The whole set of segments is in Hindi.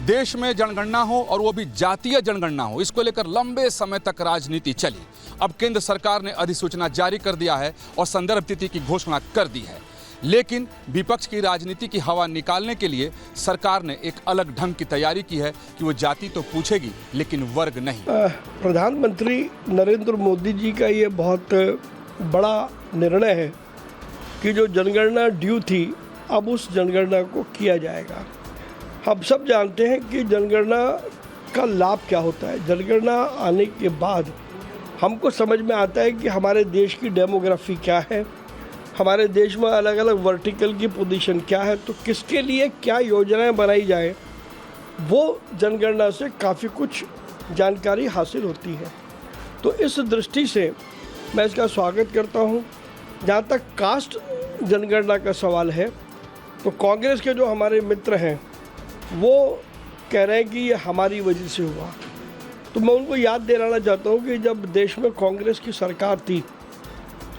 देश में जनगणना हो और वो भी जातीय जनगणना हो, इसको लेकर लंबे समय तक राजनीति चली। अब केंद्र सरकार ने अधिसूचना जारी कर दिया है और संदर्भ तिथि की घोषणा कर दी है, लेकिन विपक्ष की राजनीति की हवा निकालने के लिए सरकार ने एक अलग ढंग की तैयारी की है कि वो जाति तो पूछेगी लेकिन वर्ग नहीं। प्रधानमंत्री नरेंद्र मोदी जी का ये बहुत बड़ा निर्णय है कि जो जनगणना ड्यू थी अब उस जनगणना को किया जाएगा। हम सब जानते हैं कि जनगणना का लाभ क्या होता है। जनगणना आने के बाद हमको समझ में आता है कि हमारे देश की डेमोग्राफी क्या है, हमारे देश में अलग अलग वर्टिकल की पोजीशन क्या है, तो किसके लिए क्या योजनाएं बनाई जाए, वो जनगणना से काफ़ी कुछ जानकारी हासिल होती है। तो इस दृष्टि से मैं इसका स्वागत करता हूँ। जहाँ तक कास्ट जनगणना का सवाल है तो कांग्रेस के जो हमारे मित्र हैं वो कह रहे हैं कि ये हमारी वजह से हुआ। तो मैं उनको याद दिलाना चाहता हूँ कि जब देश में कांग्रेस की सरकार थी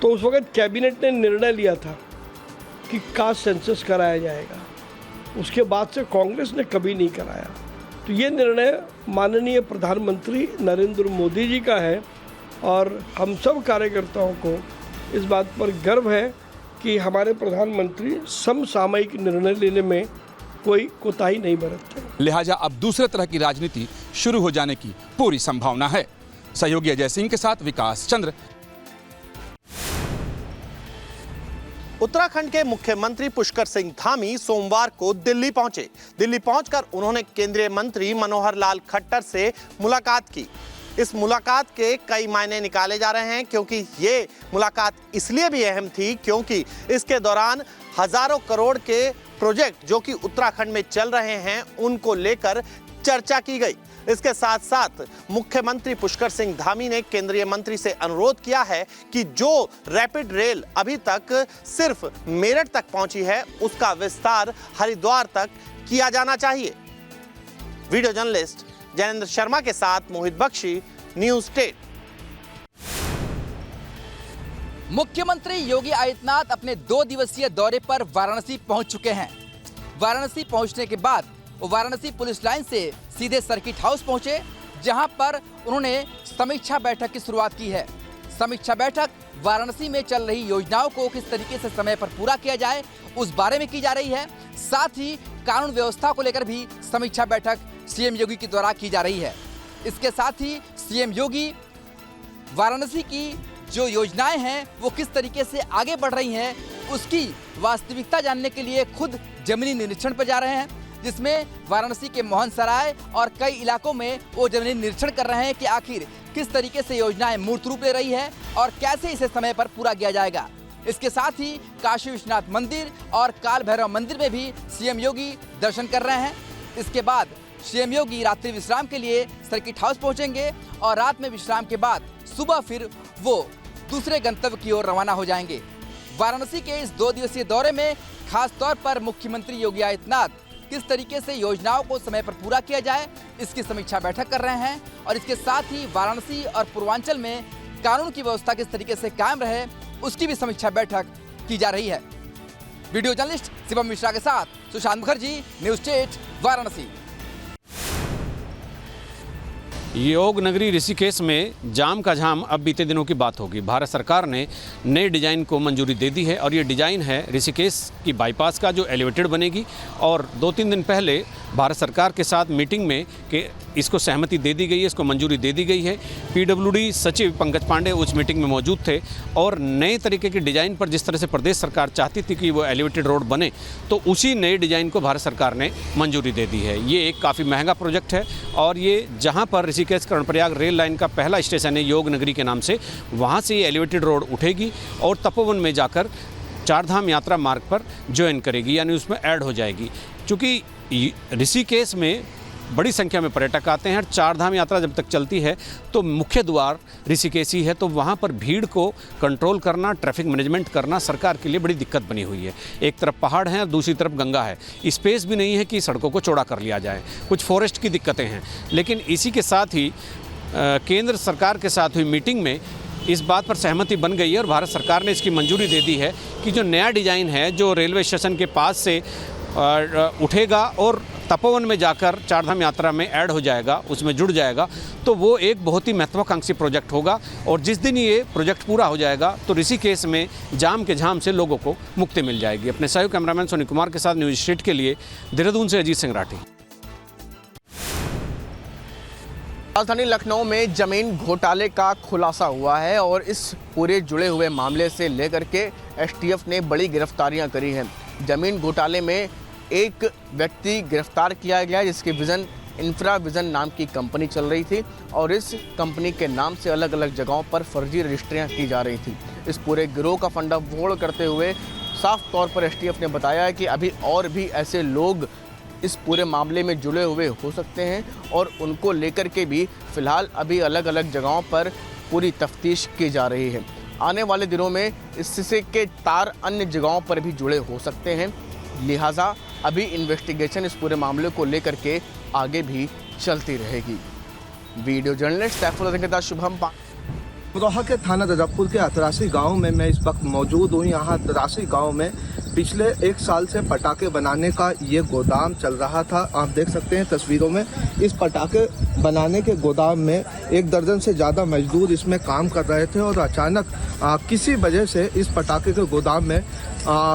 तो उस वक्त कैबिनेट ने निर्णय लिया था कि कास्ट सेंसस कराया जाएगा। उसके बाद से कांग्रेस ने कभी नहीं कराया। तो ये निर्णय माननीय प्रधानमंत्री नरेंद्र मोदी जी का है और हम सब कार्यकर्ताओं को इस बात पर गर्व है कि हमारे प्रधानमंत्री समसामयिक निर्णय लेने में कोई कोताही नहीं बरतते। लिहाजा अब दूसरे तरह की राजनीति शुरू हो जाने की पूरी संभावना है। सहयोगी अजय सिंह के साथ विकास चंद्र। उत्तराखंड के मुख्यमंत्री पुष्कर सिंह धामी सोमवार को दिल्ली पहुंचे। दिल्ली पहुंचकर उन्होंने केंद्रीय मंत्री मनोहर लाल खट्टर से मुलाकात की। इस मुलाकात के कई मायने निकाले जा रहे हैं, क्योंकि ये मुलाकात इसलिए भी अहम थी क्योंकि इसके दौरान हजारों करोड़ के प्रोजेक्ट जो कि उत्तराखंड में चल रहे हैं उनको लेकर चर्चा की गई। इसके साथ साथ मुख्यमंत्री पुष्कर सिंह धामी ने केंद्रीय मंत्री से अनुरोध किया है कि जो रैपिड रेल अभी तक सिर्फ मेरठ तक पहुंची है उसका विस्तार हरिद्वार तक किया जाना चाहिए। वीडियो जर्नलिस्ट जैनेंद्र शर्मा के साथ मोहित बख्शी, न्यूज स्टेट। मुख्यमंत्री योगी आदित्यनाथ अपने 2 दिवसीय दौरे पर वाराणसी पहुंच चुके हैं। वाराणसी पहुंचने के बाद वो वाराणसी पुलिस लाइन से सीधे सर्किट हाउस पहुंचे, जहां पर उन्होंने समीक्षा बैठक की शुरुआत की है। समीक्षा बैठक वाराणसी में चल रही योजनाओं को किस तरीके से समय पर पूरा किया जाए उस बारे में की जा रही है। साथ ही कानून व्यवस्था को लेकर भी समीक्षा बैठक सीएम योगी के द्वारा की जा रही है। इसके साथ ही सीएम योगी वाराणसी की जो योजनाएं हैं वो किस तरीके से आगे बढ़ रही हैं उसकी वास्तविकता जानने के लिए खुद जमीनी निरीक्षण पर जा रहे हैं, जिसमें वाराणसी के मोहन सराय और कई इलाकों में वो जमीनी निरीक्षण कर रहे हैं कि आखिर किस तरीके से योजनाएं मूर्त रूप ले रही है और कैसे इसे समय पर पूरा किया जाएगा। इसके साथ ही काशी विश्वनाथ मंदिर और काल भैरव मंदिर में भी सीएम योगी दर्शन कर रहे हैं। इसके बाद सीएम योगी रात्रि विश्राम के लिए सर्किट हाउस पहुंचेंगे और रात में विश्राम के बाद सुबह फिर वो दूसरे गंतव्य की ओर रवाना हो जाएंगे। वाराणसी के इस 2 दिवसीय दौरे में खास तौर पर मुख्यमंत्री योगी आदित्यनाथ किस तरीके से योजनाओं को समय पर पूरा किया जाए इसकी समीक्षा बैठक कर रहे हैं और इसके साथ ही वाराणसी और पूर्वांचल में कानून की व्यवस्था किस तरीके से कायम रहे उसकी भी समीक्षा बैठक की जा रही है। वीडियो जर्नलिस्ट शिवम मिश्रा के साथ सुशांत मुखर्जी, न्यूज स्टेट, वाराणसी। योग नगरी ऋषिकेश में जाम का झाम अब बीते दिनों की बात होगी। भारत सरकार ने नए डिज़ाइन को मंजूरी दे दी है और ये डिज़ाइन है ऋषिकेश की बाईपास का जो एलिवेटेड बनेगी। और 2-3 दिन पहले भारत सरकार के साथ मीटिंग में कि इसको सहमति दे दी गई है, इसको मंजूरी दे दी गई है। पीडब्ल्यूडी सचिव पंकज पांडे उस मीटिंग में मौजूद थे और नए तरीके के डिज़ाइन पर जिस तरह से प्रदेश सरकार चाहती थी कि वो एलिवेटेड रोड बने, तो उसी नए डिज़ाइन को भारत सरकार ने मंजूरी दे दी है। ये एक काफ़ी महंगा प्रोजेक्ट है और ये जहाँ पर ऋषिकेश कर्णप्रयाग रेल लाइन का पहला स्टेशन है योग नगरी के नाम से, वहाँ से ये एलिवेटेड रोड उठेगी और तपोवन में जाकर चारधाम यात्रा मार्ग पर ज्वाइन करेगी, यानी उसमें ऐड हो जाएगी। चूँकि ऋषिकेश में बड़ी संख्या में पर्यटक आते हैं और चारधाम यात्रा जब तक चलती है तो मुख्य द्वार ऋषिकेश ही है, तो वहाँ पर भीड़ को कंट्रोल करना, ट्रैफिक मैनेजमेंट करना सरकार के लिए बड़ी दिक्कत बनी हुई है। एक तरफ पहाड़ हैं और दूसरी तरफ गंगा है, स्पेस भी नहीं है कि सड़कों को चौड़ा कर लिया जाए, कुछ फॉरेस्ट की दिक्कतें हैं। लेकिन इसी के साथ ही केंद्र सरकार के साथ हुई मीटिंग में इस बात पर सहमति बन गई है और भारत सरकार ने इसकी मंजूरी दे दी है कि जो नया डिज़ाइन है जो रेलवे स्टेशन के पास से उठेगा और तपोवन में जाकर चारधाम यात्रा में ऐड हो जाएगा, उसमें जुड़ जाएगा, तो वो एक बहुत ही महत्वाकांक्षी प्रोजेक्ट होगा। और जिस दिन ये प्रोजेक्ट पूरा हो जाएगा तो ऋषिकेश में जाम के झाम से लोगों को मुक्ति मिल जाएगी। अपने सहयोगी कैमरामैन सोनी कुमार के साथ न्यूज़ स्टेट के लिए देहरादून से अजीत सिंह राठी। राजधानी लखनऊ में जमीन घोटाले का खुलासा हुआ है और इस पूरे जुड़े हुए मामले से लेकर के एसटीएफ ने बड़ी गिरफ्तारियां करी हैं। जमीन घोटाले में एक व्यक्ति गिरफ्तार किया गया जिसकी विजन इंफ्रा विजन नाम की कंपनी चल रही थी और इस कंपनी के नाम से अलग अलग जगहों पर फर्जी रजिस्ट्रियां की जा रही थी। इस पूरे गिरोह का फंडाफोड़ करते हुए साफ तौर पर एसटीएफ ने बताया है कि अभी और भी ऐसे लोग इस पूरे मामले में जुड़े हुए हो सकते हैं और उनको लेकर के भी फ़िलहाल अभी अलग अलग जगहों पर पूरी तफ्तीश की जा रही है। आने वाले दिनों में इससे के तार अन्य जगहों पर भी जुड़े हो सकते हैं, लिहाजा अभी इन्वेस्टिगेशन इस पूरे मामले को लेकर के आगे भी चलती रहेगी। वीडियो जर्नलिस्ट सैफुल के साथ शुभम अमरोहा के थाना रजबपुर के अतरासी गांव में मैं इस वक्त मौजूद हूँ। यहाँ अतरासी गांव में पिछले 1 साल से पटाखे बनाने का ये गोदाम चल रहा था। आप देख सकते हैं तस्वीरों में, इस पटाखे बनाने के गोदाम में 1 दर्जन से ज़्यादा मजदूर इसमें काम कर रहे थे और अचानक किसी वजह से इस पटाखे के गोदाम में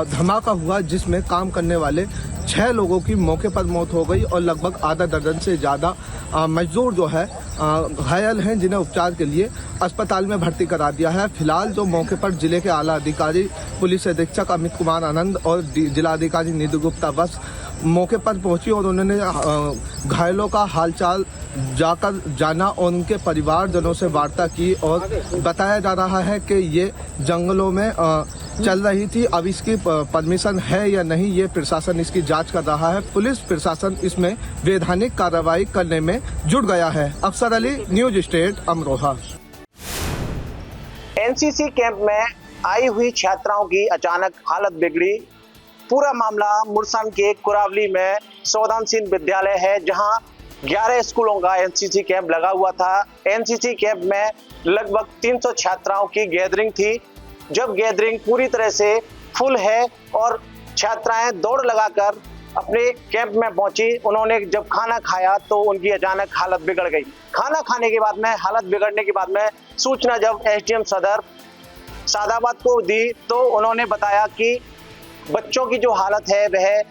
धमाका हुआ जिसमें काम करने वाले 6 लोगों की मौके पर मौत हो गई और लगभग आधा दर्जन से ज़्यादा मजदूर जो है घायल हैं, जिन्हें उपचार के लिए अस्पताल में भर्ती करा दिया है। फिलहाल जो मौके पर जिले के आला अधिकारी पुलिस अधीक्षक अमित कुमार आनंद और जिलाधिकारी निधि गुप्ता बस मौके पर पहुंची और उन्होंने घायलों का हालचाल जाना और उनके परिवारजनों से वार्ता की और बताया जा रहा है कि ये जंगलों में चल रही थी। अब इसकी परमिशन है या नहीं, ये प्रशासन इसकी जांच कर रहा है। पुलिस प्रशासन इसमें वैधानिक कार्रवाई करने में जुट गया है। अफसर Ali, news state, Amroha. NCC camp में आई हुई छात्राओं की अचानक हालत बिगड़ी। पूरा मामला मुरसन के कुरावली में सौदानसीन विद्यालय है जहां 11 स्कूलों का एनसीसी कैंप लगा हुआ था। एनसीसी कैंप में लगभग 300 छात्राओं की गैदरिंग थी। जब गैदरिंग पूरी तरह से फुल है और छात्राएं दौड़ लगाकर अपने कैंप में पहुंची, उन्होंने जब खाना खाया तो उनकी अचानक हालत बिगड़ गई। खाना खाने के बाद में हालत बिगड़ने के बाद में सूचना जब एसडीएम सदर सादाबाद को दी तो उन्होंने बताया कि बच्चों की जो हालत है वह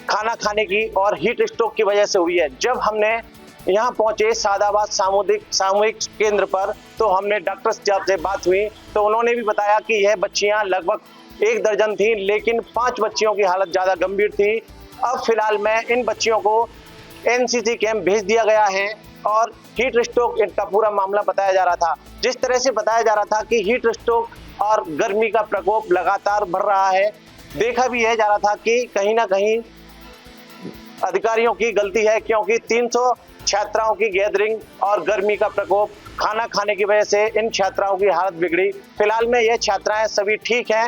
खाना खाने की और हीट स्ट्रोक की वजह से हुई है। जब हमने यहाँ पहुंचे सादाबाद सामूहिक केंद्र पर तो हमने डॉक्टर साहब से बात हुई तो उन्होंने भी बताया कि यह बच्चियां लगभग 1 दर्जन थी, लेकिन 5 बच्चियों की हालत ज़्यादा गंभीर थी। अब फिलहाल में इन बच्चियों को एनसीसी कैंप भेज दिया गया है और हीट स्ट्रोक का पूरा मामला बताया जा रहा था। जिस तरह से बताया जा रहा था कि हीट स्ट्रोक और गर्मी का प्रकोप लगातार बढ़ रहा है, देखा भी यह जा रहा था कि कहीं ना कहीं अधिकारियों की गलती है, क्योंकि 300 छात्राओं की गैदरिंग और गर्मी का प्रकोप, खाना खाने की वजह से इन छात्राओं की हालत बिगड़ी। फिलहाल में ये छात्राएं सभी ठीक हैं।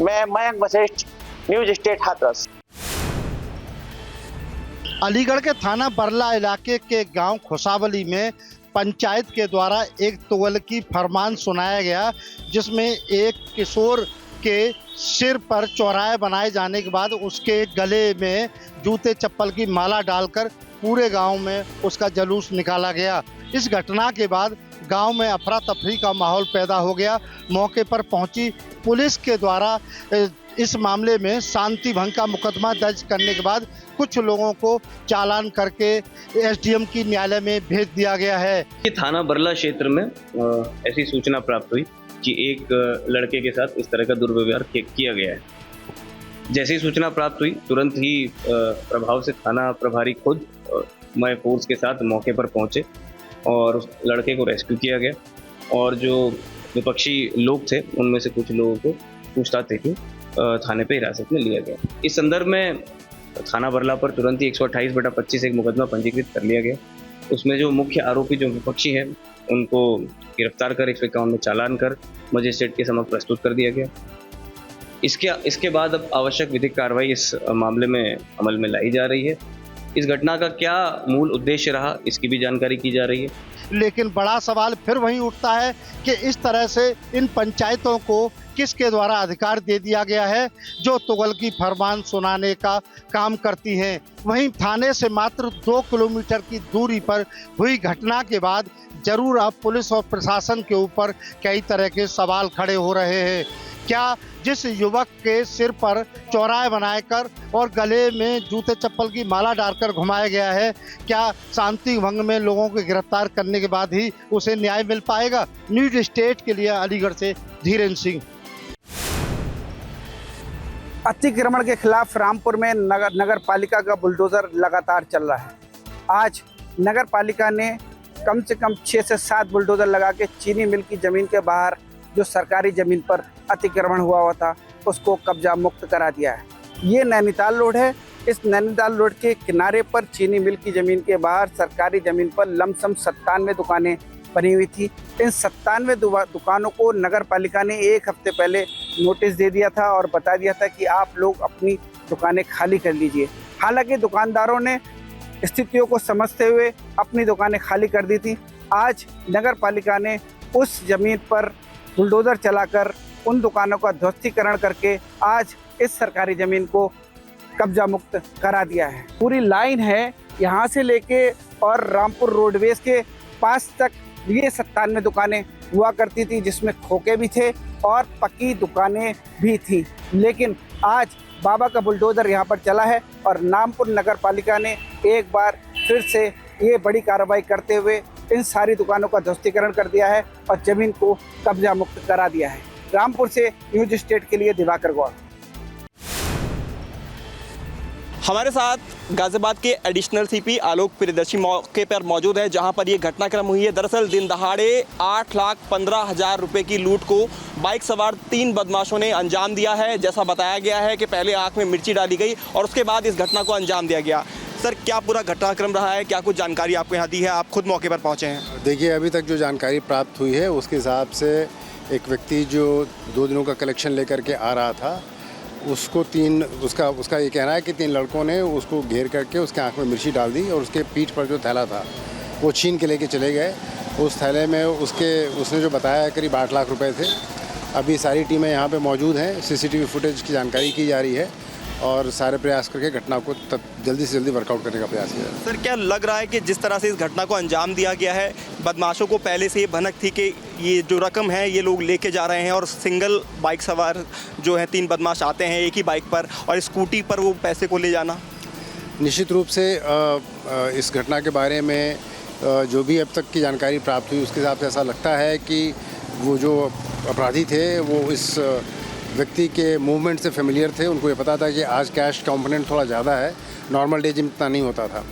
मैं मयंक वशिष्ठ, न्यूज स्टेट हाथरस। अलीगढ़ के थाना बरला इलाके के गांव खुशावली में पंचायत के द्वारा एक तुगलकी फरमान सुनाया गया जिसमें एक किशोर के सिर पर चौराहे बनाए जाने के बाद उसके गले में जूते चप्पल की माला डालकर पूरे गांव में उसका जुलूस निकाला गया। इस घटना के बाद गांव में अफरा तफरी का माहौल पैदा हो गया। मौके पर पहुंची पुलिस के द्वारा इस मामले में शांति भंग का मुकदमा दर्ज करने के बाद कुछ लोगों को चालान करके एसडीएम की न्यायालय में भेज दिया गया है। थाना बरला क्षेत्र में ऐसी सूचना प्राप्त हुई कि एक लड़के के साथ इस तरह का दुर्व्यवहार किया गया है। जैसी सूचना प्राप्त हुई तुरंत ही प्रभाव से थाना प्रभारी खुद मैं फोर्स के साथ मौके पर पहुंचे और उस लड़के को रेस्क्यू किया गया और जो विपक्षी लोग थे उनमें से कुछ लोगों को पूछताछ हेतु थाने पे हिरासत में लिया गया। इस संदर्भ में थाना बरला पर तुरंत ही 128/25 एक मुकदमा पंजीकृत कर लिया गया। उसमें जो मुख्य आरोपी जो विपक्षी हैं उनको गिरफ्तार कर 151 में चालान कर मजिस्ट्रेट के समक्ष प्रस्तुत कर दिया गया। इसके बाद अब आवश्यक विधिक कार्रवाई इस मामले में अमल में लाई जा रही है। इस घटना का क्या मूल उद्देश्य रहा इसकी भी जानकारी की जा रही है। लेकिन बड़ा सवाल फिर वहीं उठता है कि इस तरह से इन पंचायतों को किसके द्वारा अधिकार दे दिया गया है जो तुगलकी फरमान सुनाने का काम करती हैं। वहीं थाने से मात्र 2 किलोमीटर की दूरी पर हुई घटना के बाद जरूर अब पुलिस और प्रशासन के ऊपर कई तरह के सवाल खड़े हो रहे हैं। क्या जिस युवक के सिर पर चौराहे बनाकर और गले में जूते चप्पल की माला डालकर घुमाया गया है, क्या शांति भंग में लोगों को गिरफ्तार करने के बाद ही उसे न्याय मिल पाएगा? न्यूज स्टेट के लिए अलीगढ़ से धीरेन्द्र सिंह। अतिक्रमण के खिलाफ रामपुर में नगर पालिका का बुलडोजर लगातार चल रहा है। आज नगर पालिका ने कम से कम 6 से 7 बुलडोजर लगा के चीनी मिल की ज़मीन के बाहर जो सरकारी ज़मीन पर अतिक्रमण हुआ था उसको कब्जा मुक्त करा दिया है। ये नैनीताल रोड है। इस नैनीताल रोड के किनारे पर चीनी मिल की ज़मीन के बाहर सरकारी ज़मीन पर लमसम 97 दुकानें बनी हुई थी। इन 97 दुकानों को नगर पालिका ने 1 हफ्ते पहले नोटिस दे दिया था और बता दिया था कि आप लोग अपनी दुकानें खाली कर लीजिए। हालांकि दुकानदारों ने स्थितियों को समझते हुए अपनी दुकानें खाली कर दी थी। आज नगर पालिका ने उस ज़मीन पर बुलडोज़र चलाकर उन दुकानों का ध्वस्तीकरण करके आज इस सरकारी ज़मीन को कब्जा मुक्त करा दिया है। पूरी लाइन है यहाँ से लेके और रामपुर रोडवेज के पास तक ये 97 दुकानें हुआ करती थी, जिसमें खोखे भी थे और पक्की दुकानें भी थी। लेकिन आज बाबा का बुलडोज़र यहाँ पर चला है और रामपुर नगर पालिका ने एक बार फिर से ये बड़ी कार्रवाई करते हुए इन सारी दुकानों का ध्वस्तीकरण कर दिया है और ज़मीन को कब्जा मुक्त करा दिया है। रामपुर से न्यूज स्टेट के लिए दिवाकर गौड़। हमारे साथ गाजियाबाद के एडिशनल सीपी आलोक प्रियदर्शी मौके पर मौजूद है, जहां पर ये घटनाक्रम हुई है। दरअसल दिन दहाड़े 8,15,000 रुपए की लूट को बाइक सवार 3 बदमाशों ने अंजाम दिया है। जैसा बताया गया है कि पहले आंख में मिर्ची डाली गई और उसके बाद इस घटना को अंजाम दिया गया। सर, क्या पूरा घटनाक्रम रहा है? क्या कुछ जानकारी आपको यहाँ दी है? आप खुद मौके पर पहुँचे हैं। देखिए, अभी तक जो जानकारी प्राप्त हुई है उसके हिसाब से एक व्यक्ति जो 2 दिनों का कलेक्शन लेकर के आ रहा था, उसको उसका ये कहना है कि 3 लड़कों ने उसको घेर करके उसके आंख में मिर्ची डाल दी और उसके पीठ पर जो थैला था वो छीन के लेके चले गए। उस थैले में उसने जो बताया करीब 8 लाख रुपए थे। अभी सारी टीमें यहाँ पे मौजूद हैं। सीसीटीवी फुटेज की जानकारी की जा रही है और सारे प्रयास करके घटना को जल्दी से जल्दी वर्कआउट करने का प्रयास किया है। सर, क्या लग रहा है कि जिस तरह से इस घटना को अंजाम दिया गया है, बदमाशों को पहले से ये भनक थी कि ये जो रकम है ये लोग लेके जा रहे हैं और सिंगल बाइक सवार जो है 3 बदमाश आते हैं एक ही बाइक पर और स्कूटी पर वो पैसे को ले जाना? निश्चित रूप से इस घटना के बारे में जो भी अब तक की जानकारी प्राप्त हुई उसके हिसाब से ऐसा लगता है कि वो जो अपराधी थे वो इस व्यक्ति के मूवमेंट से फेमिलियर थे। उनको ये पता था कि आज कैश कंपोनेंट थोड़ा ज़्यादा है, नॉर्मल डे जिम इतना नहीं होता था।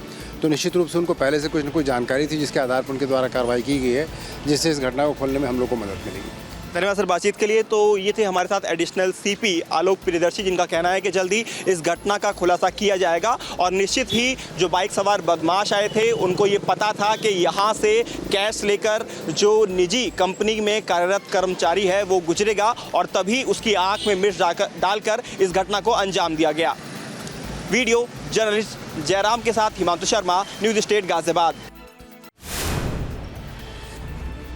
तो निश्चित रूप से उनको पहले से कुछ न कुछ जानकारी थी जिसके आधार पर उनके द्वारा कार्रवाई की गई है, जिससे इस घटना को खोलने में हम लोग को मदद मिलेगी। धन्यवाद सर बातचीत के लिए। तो ये थे हमारे साथ एडिशनल सीपी आलोक प्रियदर्शी, जिनका कहना है कि जल्दी इस घटना का खुलासा किया जाएगा और निश्चित ही जो बाइक सवार बदमाश आए थे उनको ये पता था कि यहाँ से कैश लेकर जो निजी कंपनी में कार्यरत कर्मचारी है वो गुजरेगा और तभी उसकी आंख में मिर्च डालकर इस घटना को अंजाम दिया गया। वीडियो जर्नलिस्ट जयराम के साथ हिमांशु शर्मा, न्यूज स्टेट गाजियाबाद।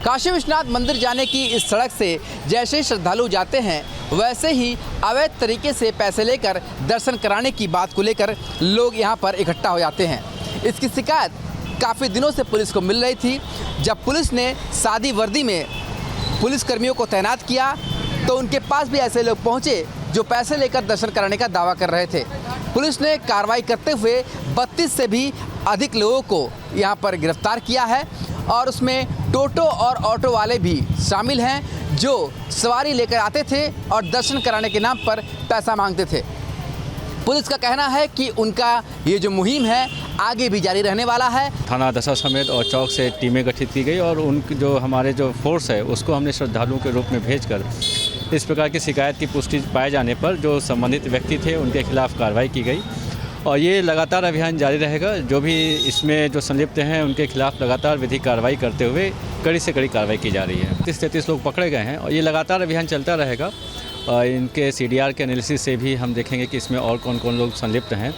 काशी विश्वनाथ मंदिर जाने की इस सड़क से जैसे श्रद्धालु जाते हैं वैसे ही अवैध तरीके से पैसे लेकर दर्शन कराने की बात को लेकर लोग यहां पर इकट्ठा हो जाते हैं। इसकी शिकायत काफ़ी दिनों से पुलिस को मिल रही थी। जब पुलिस ने सादी वर्दी में पुलिसकर्मियों को तैनात किया तो उनके पास भी ऐसे लोग पहुंचे जो पैसे लेकर दर्शन कराने का दावा कर रहे थे। पुलिस ने कार्रवाई करते हुए 32 से भी अधिक लोगों को यहां पर गिरफ्तार किया है और उसमें टोटो और ऑटो वाले भी शामिल हैं जो सवारी लेकर आते थे और दर्शन कराने के नाम पर पैसा मांगते थे। पुलिस का कहना है कि उनका ये जो मुहिम है आगे भी जारी रहने वाला है। थाना दशा समेत और चौक से टीमें गठित की गई और उनकी जो हमारे जो फोर्स है उसको हमने श्रद्धालुओं के रूप में भेजकर इस प्रकार की शिकायत की पुष्टि पाए जाने पर जो संबंधित व्यक्ति थे उनके खिलाफ कार्रवाई की गई और ये लगातार अभियान जारी रहेगा। जो भी इसमें जो संलिप्त हैं उनके खिलाफ लगातार विधिक कार्रवाई करते हुए कड़ी से कड़ी कार्रवाई की जा रही है। 33 लोग पकड़े गए हैं और ये लगातार अभियान चलता रहेगा। इनके CDR के एनालिसिस से भी हम देखेंगे कि इसमें और कौन कौन लोग संलिप्त हैं।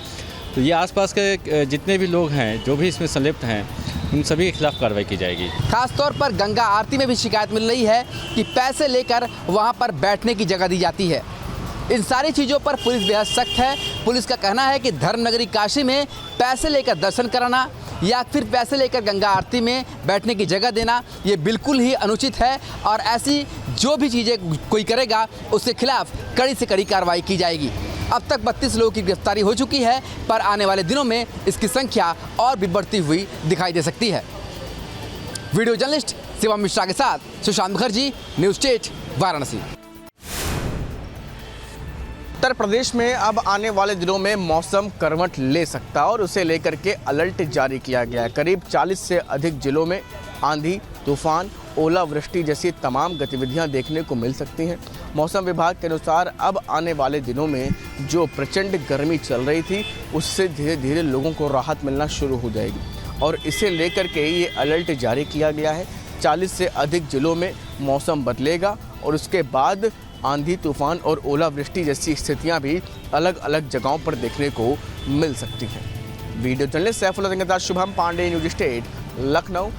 तो ये आसपास के जितने भी लोग हैं जो भी इसमें संलिप्त हैं उन सभी के खिलाफ कार्रवाई की जाएगी। खासतौर पर गंगा आरती में भी शिकायत मिल रही है कि पैसे लेकर वहां पर बैठने की जगह दी जाती है। इन सारी चीज़ों पर पुलिस बेहद सख्त है। पुलिस का कहना है कि धर्मनगरी काशी में पैसे लेकर दर्शन कराना या फिर पैसे लेकर गंगा आरती में बैठने की जगह देना ये बिल्कुल ही अनुचित है और ऐसी जो भी चीज़ें कोई करेगा उसके खिलाफ कड़ी से कड़ी कार्रवाई की जाएगी। अब तक 32 लोगों की गिरफ्तारी हो चुकी है, पर आने वाले दिनों में इसकी संख्या और भी बढ़ती हुई दिखाई दे सकती है। वीडियो जर्नलिस्ट शिवम मिश्रा के साथ सुशांत मुखर्जी, न्यूज़ स्टेट, वाराणसी। उत्तर प्रदेश में अब आने वाले दिनों में मौसम करवट ले सकता है और उसे लेकर के अलर्ट जारी किया गया है। करीब 40 से अधिक जिलों में आंधी, तूफान, ओलावृष्टि जैसी तमाम गतिविधियां देखने को मिल सकती हैं। मौसम विभाग के अनुसार अब आने वाले दिनों में जो प्रचंड गर्मी चल रही थी उससे धीरे धीरे लोगों को राहत मिलना शुरू हो जाएगी और इसे लेकर के ये अलर्ट जारी किया गया है। 40 से अधिक जिलों में मौसम बदलेगा और उसके बाद आंधी, तूफान और ओलावृष्टि जैसी स्थितियां भी अलग अलग जगहों पर देखने को मिल सकती हैं। वीडियो जर्नलिस्ट सैफुल्लाह के साथ शुभम पांडे, न्यूज़ स्टेट, लखनऊ।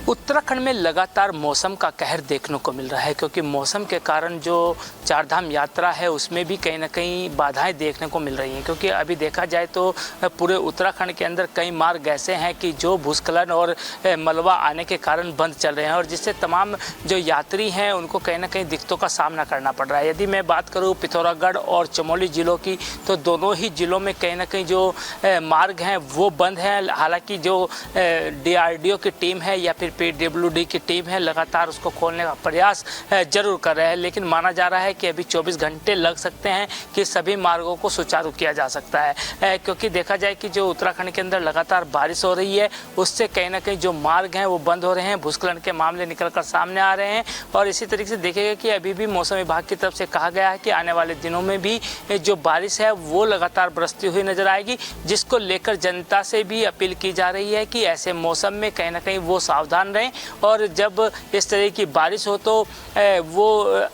उत्तराखंड में लगातार मौसम का कहर देखने को मिल रहा है, क्योंकि मौसम के कारण जो चारधाम यात्रा है उसमें भी कहीं ना कहीं बाधाएं देखने को मिल रही हैं। क्योंकि अभी देखा जाए तो पूरे उत्तराखंड के अंदर कई मार्ग ऐसे हैं कि जो भूस्खलन और मलबा आने के कारण बंद चल रहे हैं और जिससे तमाम जो यात्री हैं उनको कहीं ना कहीं दिक्कतों का सामना करना पड़ रहा है। यदि मैं बात करूँ पिथौरागढ़ और चमोली जिलों की, तो दोनों ही जिलों में कहीं ना कहीं जो मार्ग हैं वो बंद हैं। हालांकि जो DRDO की टीम है या फिर PWD की टीम है लगातार उसको खोलने का प्रयास जरूर कर रहे हैं, लेकिन माना जा रहा है कि अभी 24 घंटे लग सकते हैं कि सभी मार्गों को सुचारू किया जा सकता है। क्योंकि देखा जाए कि जो उत्तराखंड के अंदर लगातार बारिश हो रही है उससे कहीं ना कहीं जो मार्ग हैं वो बंद हो रहे हैं, भूस्खलन के मामले निकल कर सामने आ रहे हैं। और इसी तरीके से देखेगा कि अभी भी मौसम विभाग की तरफ से कहा गया है कि आने वाले दिनों में भी जो बारिश है वो लगातार बरसती हुई नजर आएगी, जिसको लेकर जनता से भी अपील की जा रही है कि ऐसे मौसम में कहीं ना कहीं वो सावधान रहें और जब इस तरह की बारिश हो तो वो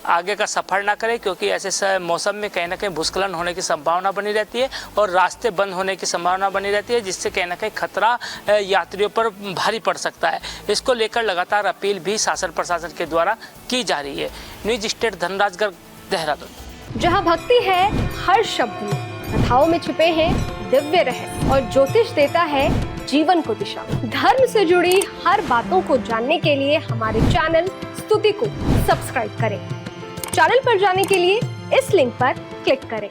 आगे का सफ़र ना करें, क्योंकि ऐसे मौसम में कहीं ना कहीं भूस्खलन होने की संभावना बनी रहती है और रास्ते बंद होने की संभावना बनी रहती है, जिससे कहीं ना कहीं खतरा यात्रियों पर भारी पड़ सकता है। इसको लेकर लगातार अपील भी शासन प्रशासन के द्वारा की जा रही है। News state, Dhanrajgarh, Dehradun. जहाँ भक्ति है हर शब्द में, कथाओं में छुपे हैं दिव्य रहस्य और ज्योतिष देता है जीवन को दिशा। धर्म से जुड़ी हर बातों को जानने के लिए हमारे चैनल स्तुति को सब्सक्राइब करें। चैनल पर जाने के लिए इस लिंक पर क्लिक करें।